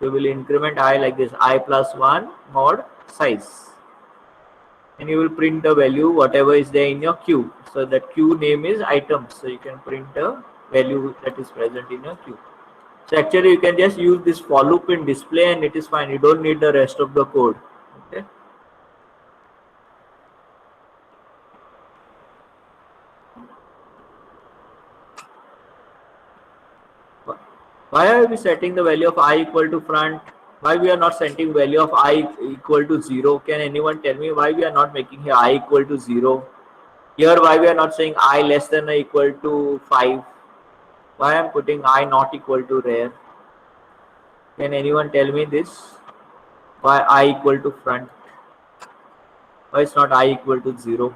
You will increment I like this, I plus 1 mod size, and you will print the value whatever is there in your queue. So that queue name is items, so you can print the value that is present in your queue. So actually you can just use this for loop in display and it is fine. You don't need the rest of the code. Okay. Why are we setting the value of I equal to front? Why we are not setting value of I equal to 0? Can anyone tell me why we are not making here I equal to 0? Here why we are not saying I less than or equal to 5? Why I am putting I not equal to rare? Can anyone tell me this? Why I equal to front? Why it's not I equal to 0?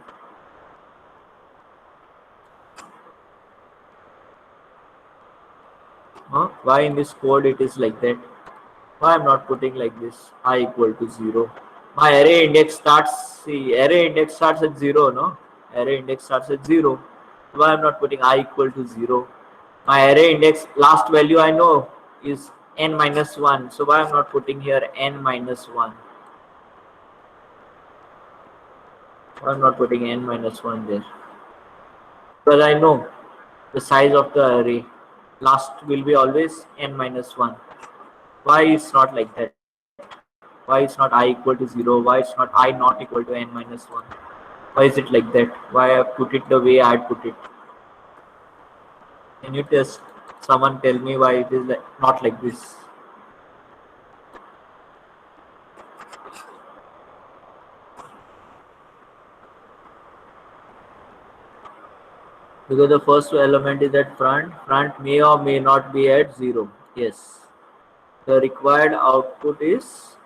Huh? Why in this code it is like that? Why I'm not putting like this I equal to 0? My array index starts, see, array index starts at 0, no? Array index starts at 0. Why I'm not putting I equal to 0? My array index last value I know is n minus 1. So why I'm not putting here n minus 1? Why I'm not putting n minus 1 there? Because I know the size of the array last will be always n minus 1. Why it's not like that? Why it's not I equal to 0? Why it's not I not equal to n minus 1? Why is it like that? Why I put it the way I put it? Can you just someone tell me why it is not like this? Because the first element is at front. Front may or may not be at 0. Yes. The required output is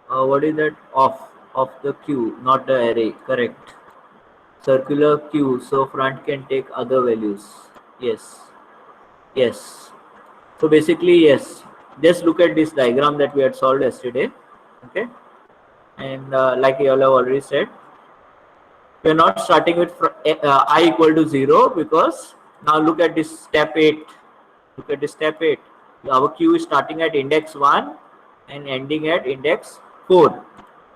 what is that, of the queue, not the array. Correct. Circular queue, so front can take other values. Yes. Yes. So basically, yes. Just look at this diagram that we had solved yesterday. Okay. And like you all have already said, we are not starting with I equal to 0 because now look at this step 8. Look at this step 8. Our queue is starting at index 1 and ending at index 4.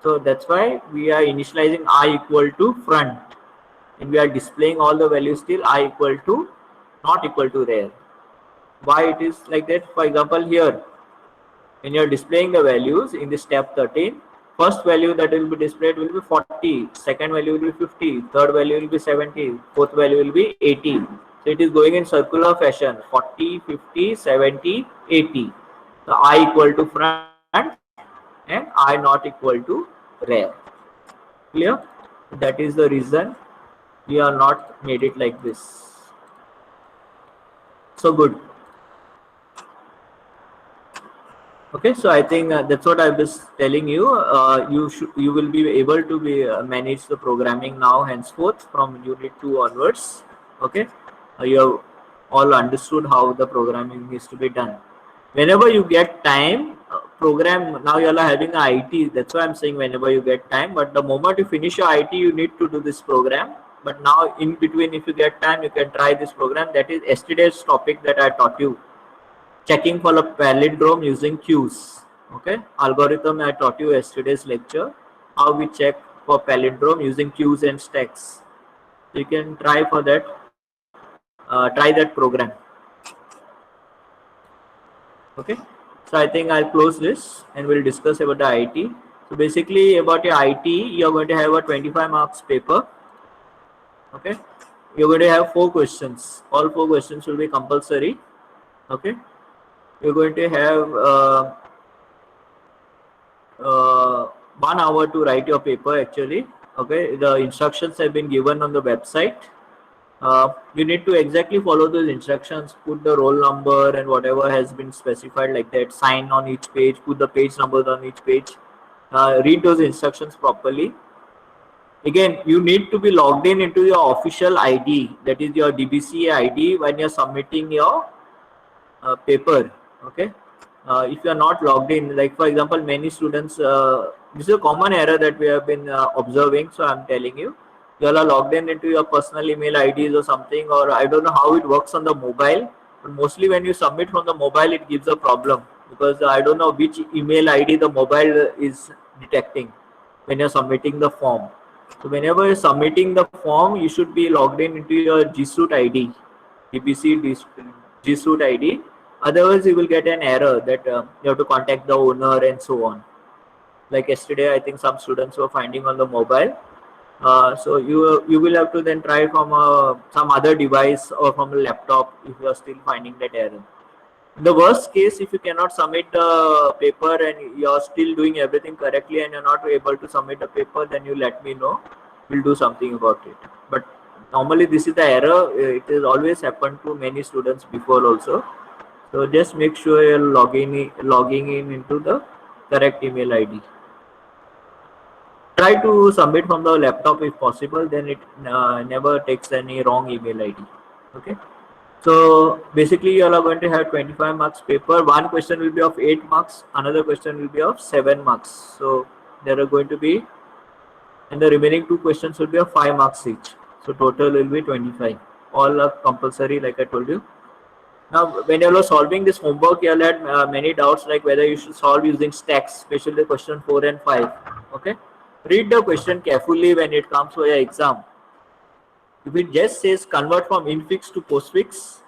So that's why we are initializing I equal to front. And we are displaying all the values till I equal to not equal to rare. Why it is like that? For example, here, when you are displaying the values in the step 13, first value that will be displayed will be 40, second value will be 50, third value will be 70, fourth value will be 80. So it is going in circular fashion, 40, 50, 70, 80. So I equal to front and I not equal to rare. Clear? That is the reason we are not made it like this. So good. Okay, so I think that's what I was telling you. You will be able to be manage the programming now henceforth from unit 2 onwards. Okay, you have all understood how the programming is to be done. Whenever you get time, program. Now you all are having a IT. That's why I'm saying whenever you get time. But the moment you finish your IT, you need to do this program. But now in between, if you get time, you can try this program. That is yesterday's topic that I taught you. Checking for a palindrome using queues. Okay, algorithm I taught you yesterday's lecture. How we check for palindrome using queues and stacks. So you can try for that. Try that program. Okay. So I think I'll close this and we'll discuss about the IT. So basically about your IT, you're going to have a 25 marks paper. Okay. You're going to have 4 questions. All 4 questions will be compulsory. Okay. you're going to have 1 hour to write your paper actually. Okay, the instructions have been given on the website. You need to exactly follow those instructions, put the roll number and whatever has been specified like that, sign on each page, put the page numbers on each page, read those instructions properly. Again, you need to be logged in into your official ID, that is your DBCA ID, when you're submitting your paper. Okay, if you are not logged in, like for example, many students, this is a common error that we have been observing, so I'm telling you, you all are logged in into your personal email IDs or something, or I don't know how it works on the mobile, but mostly when you submit from the mobile it gives a problem, because I don't know which email ID the mobile is detecting when you're submitting the form. So whenever you're submitting the form, you should be logged in into your G Suite ID, DBC G Suite ID. Otherwise, you will get an error that you have to contact the owner and so on. Like yesterday, I think some students were finding on the mobile. So you will have to then try from some other device or from a laptop if you are still finding that error. In the worst case, if you cannot submit the paper and you are still doing everything correctly and you're not able to submit the paper, then you let me know. We'll do something about it. But normally this is the error. It has always happened to many students before also. So just make sure you're logging in into the correct email ID. Try to submit from the laptop if possible, then it never takes any wrong email ID. Okay. So basically you all are going to have 25 marks paper. One question will be of 8 marks, another question will be of 7 marks. So there are going to be, and the remaining 2 questions will be of 5 marks each. So total will be 25. All are compulsory, like I told you. Now, when you are solving this homework, you all had many doubts like whether you should solve using stacks, especially the question 4 and 5. Okay, read the question carefully when it comes for your exam. If it just says convert from infix to postfix,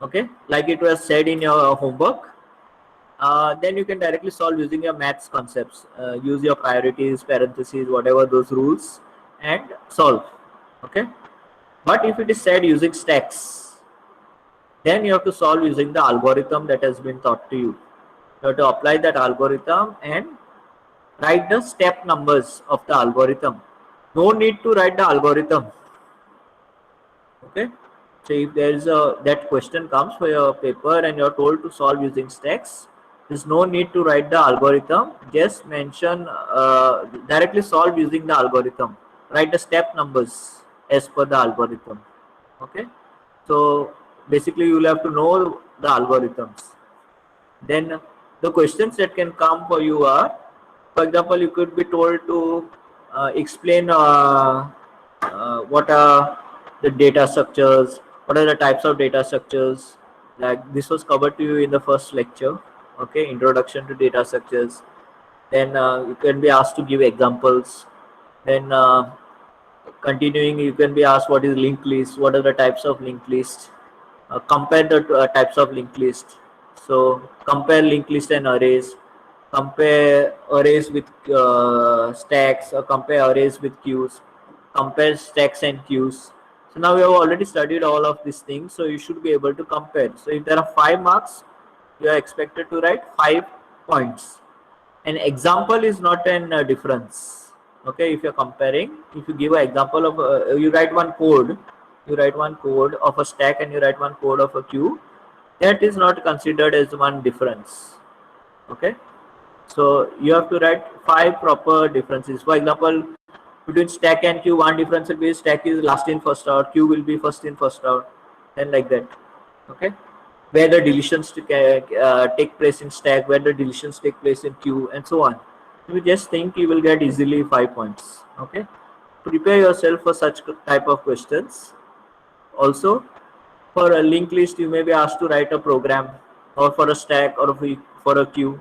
okay, like it was said in your homework, then you can directly solve using your maths concepts. Use your priorities, parentheses, whatever those rules, and solve. Okay, but if it is said using stacks, then you have to solve using the algorithm that has been taught to you. You have to apply that algorithm and write the step numbers of the algorithm. No need to write the algorithm. Okay. So if there is that question comes for your paper and you are told to solve using stacks, there's no need to write the algorithm. Just mention directly solve using the algorithm. Write the step numbers as per the algorithm. Okay. So basically you will have to know the algorithms. Then the questions that can come for you are, for example, you could be told to explain what are the data structures, what are the types of data structures. Like this was covered to you in the first lecture. Okay, introduction to data structures. Then you can be asked to give examples. Then continuing, you can be asked what is linked list, what are the types of linked list. Compare the types of linked list. So compare linked list and arrays, compare arrays with stacks, or compare arrays with queues, compare stacks and queues. So now we have already studied all of these things, so you should be able to compare. So if there are 5 marks, you are expected to write 5 points. An example is not an difference. Okay, if you're comparing, if you give an example of you write one code of a stack and you write one code of a queue, that is not considered as one difference. Okay, so you have to write 5 proper differences. For example, between stack and queue, one difference will be stack is last in first out, queue will be first in first out, and like that. Okay, where the deletions take place in stack, where the deletions take place in queue, and so on. If you just think, you will get easily 5 points. Okay, prepare yourself for such type of questions. Also, for a linked list, you may be asked to write a program, or for a stack, or for a queue,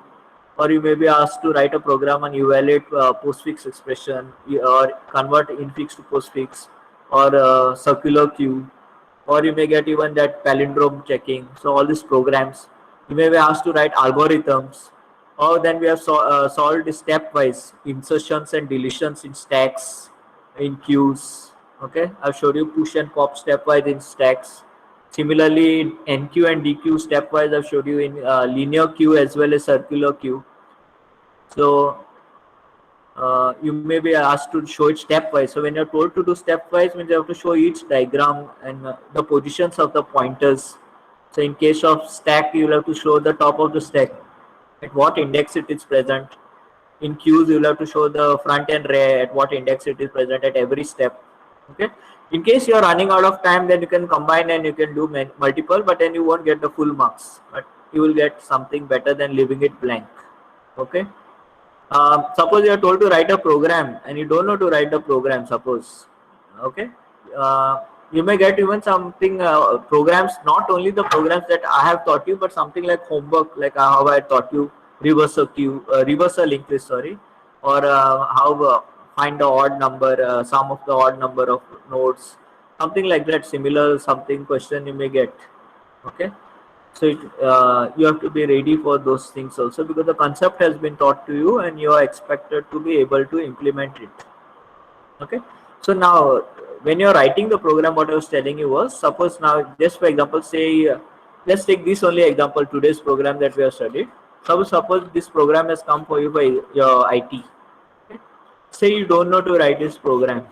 or you may be asked to write a program and evaluate postfix expression, or convert infix to postfix, or circular queue, or you may get even that palindrome checking. So all these programs, you may be asked to write algorithms, or then we have solved stepwise insertions and deletions in stacks, in queues. Okay, I've showed you push and pop stepwise in stacks. Similarly, NQ and DQ stepwise I've showed you in linear queue as well as circular queue. So you may be asked to show it stepwise. So when you're told to do stepwise, means you have to show each diagram and the positions of the pointers. So in case of stack, you'll have to show the top of the stack, at what index it is present. In queues, you'll have to show the front and rear, at what index it is present at every step. Okay. In case you're running out of time, then you can combine and you can do multiple, but then you won't get the full marks. But you will get something better than leaving it blank. Okay. Suppose you are told to write a program and you don't know to write the program, suppose. Okay. You may get even something programs, not only the programs that I have taught you, but something like homework, like how I taught you reverse a linked list, sorry, or how find the odd number, sum of the odd number of nodes, something like that. Similar something question you may get. Okay. So you have to be ready for those things also, because the concept has been taught to you and you are expected to be able to implement it. Okay. So now when you're writing the program, what I was telling you was, suppose now just for example, say let's take this only example, today's program that we have studied. Suppose this program has come for you by your IT. Okay. Say you don't know to write this program,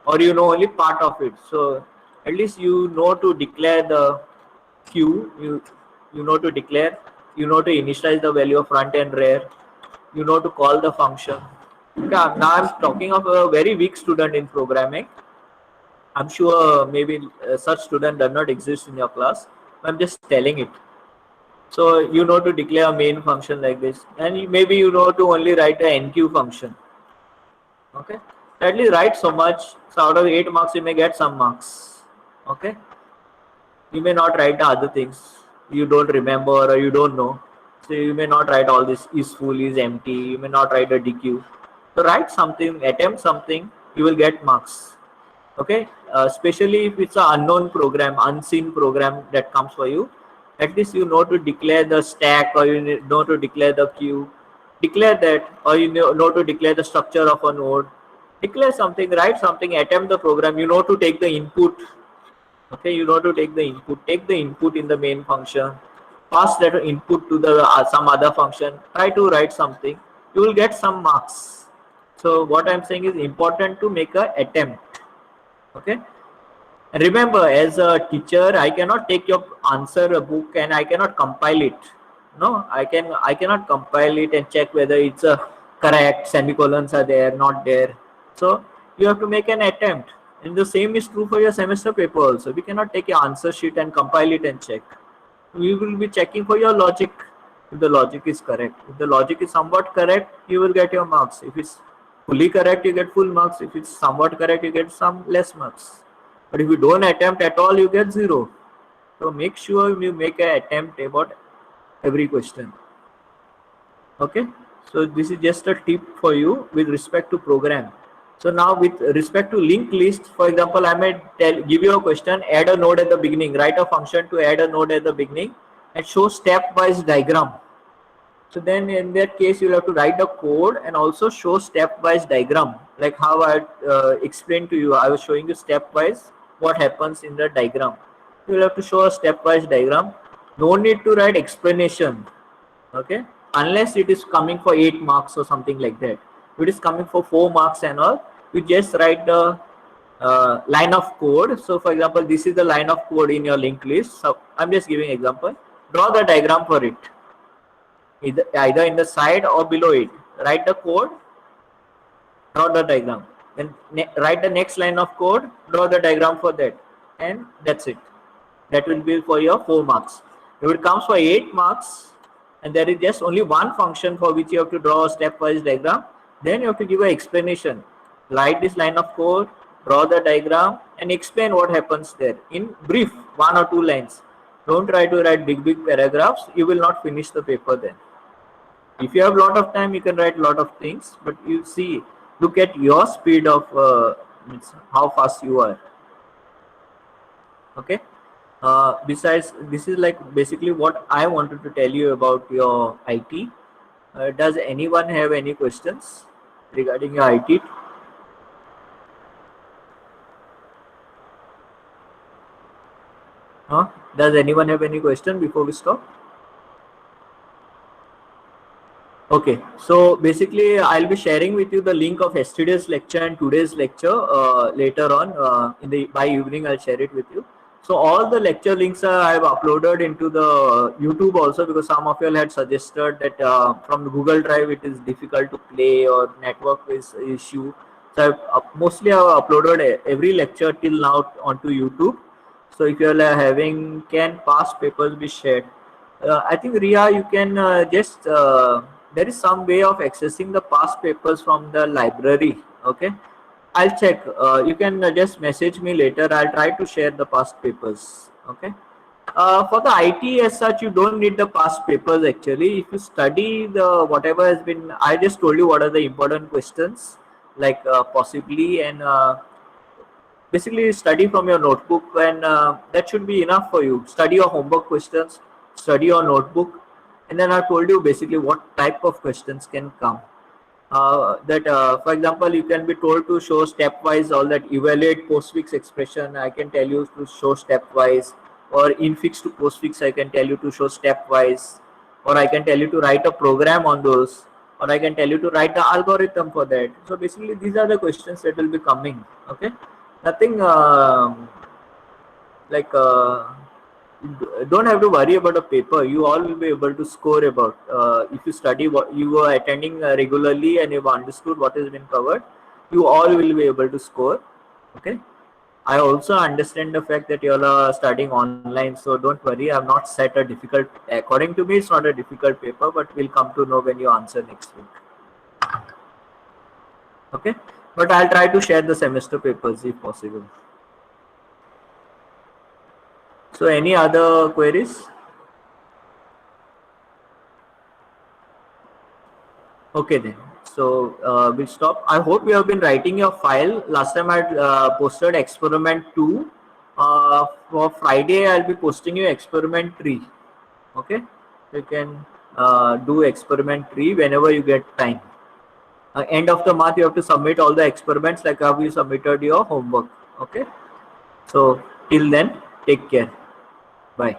or you know only part of it. So at least you know to declare the queue, you know to declare, you know to initialize the value of front and rear, you know to call the function. Yeah, now I'm talking of a very weak student in programming. I'm sure maybe such student does not exist in your class. I'm just telling it. So you know to declare a main function like this, and maybe you know to only write a NQ function. Okay, at least write so much. So out of 8 marks, you may get some marks. Okay. You may not write the other things you don't remember or you don't know. So you may not write all this is full, is empty. You may not write a DQ. So write something, attempt something, you will get marks. Okay. Especially if it's an unknown program, unseen program that comes for you. At least you know to declare the stack, or you know to declare the queue. Declare that, or you know to declare the structure of a node. Declare something, write something, attempt the program. You know to take the input. Okay, you know to take the input in the main function, pass that input to the some other function, try to write something, you will get some marks. So what I'm saying is important to make a attempt. Okay, and remember, as a teacher, I cannot take your answer book and I cannot compile it. No, I cannot compile it and check whether it's a correct, semicolons are there, not there. So you have to make an attempt. And the same is true for your semester paper also. We cannot take your answer sheet and compile it and check. We will be checking for your logic. If the logic is correct, if the logic is somewhat correct, you will get your marks. If it's fully correct, you get full marks. If it's somewhat correct, you get some less marks. But if you don't attempt at all, you get 0. So make sure you make an attempt about every question. Okay. So this is just a tip for you with respect to program. So now with respect to linked list, for example, I may give you a question, add a node at the beginning, write a function to add a node at the beginning and show stepwise diagram. So then in that case, you'll have to write the code and also show stepwise diagram, like how I explained to you. I was showing you stepwise what happens in the diagram. You'll have to show a stepwise diagram. No need to write explanation. Okay, unless it is coming for 8 marks or something like that. If it is coming for 4 marks and all, you just write the line of code. So for example, this is the line of code in your linked list. So I'm just giving example. Draw the diagram for it, either in the side or below it. Write the code, draw the diagram. Then write the next line of code, draw the diagram for that, and that's it. That will be for your 4 marks. If it comes for 8 marks and there is just only one function for which you have to draw a stepwise diagram, then you have to give an explanation. Write this line of code, draw the diagram and explain what happens there in brief, 1 or 2 lines. Don't try to write big paragraphs. You will not finish the paper then. If you have a lot of time, you can write a lot of things, but you see, look at your speed of how fast you are. Okay. Besides, this is like basically what I wanted to tell you about your IT. Does anyone have any questions regarding your IT? Does anyone have any question before we stop? Okay, so basically I'll be sharing with you the link of yesterday's lecture and today's lecture later on by evening. I'll share it with you. So all the lecture links I have uploaded into the YouTube also, because some of you all had suggested that from the Google Drive it is difficult to play or network is issue. So mostly I've uploaded every lecture till now onto YouTube. So if you all are having, can past papers be shared? I think Ria, you can just there is some way of accessing the past papers from the library. Okay, I'll check. You can just message me later. I'll try to share the past papers. Okay. For the IT as such, you don't need the past papers actually. If you study the whatever has been, I just told you what are the important questions, like possibly, and basically study from your notebook, and that should be enough for you. Study your homework questions, study your notebook, and then I told you basically what type of questions can come. For example, you can be told to show stepwise all that, evaluate postfix expression. I can tell you to show stepwise, or infix to postfix. I can tell you to show stepwise, or I can tell you to write a program on those, or I can tell you to write the algorithm for that. So basically, these are the questions that will be coming. Okay, nothing like. Don't have to worry about a paper. You all will be able to score about if you study what you are attending regularly and you've understood what has been covered. You all will be able to score. Okay. I also understand the fact that you all are studying online, so don't worry. I've not set a difficult. According to me, it's not a difficult paper, but we'll come to know when you answer next week. Okay. But I'll try to share the semester papers if possible. So any other queries? Okay then. So we'll stop. I hope you have been writing your file. Last time I posted experiment 2. For Friday, I'll be posting you experiment 3. Okay. You can do experiment 3 whenever you get time. End of the month, you have to submit all the experiments like how you submitted your homework. Okay. So till then, take care. Bye.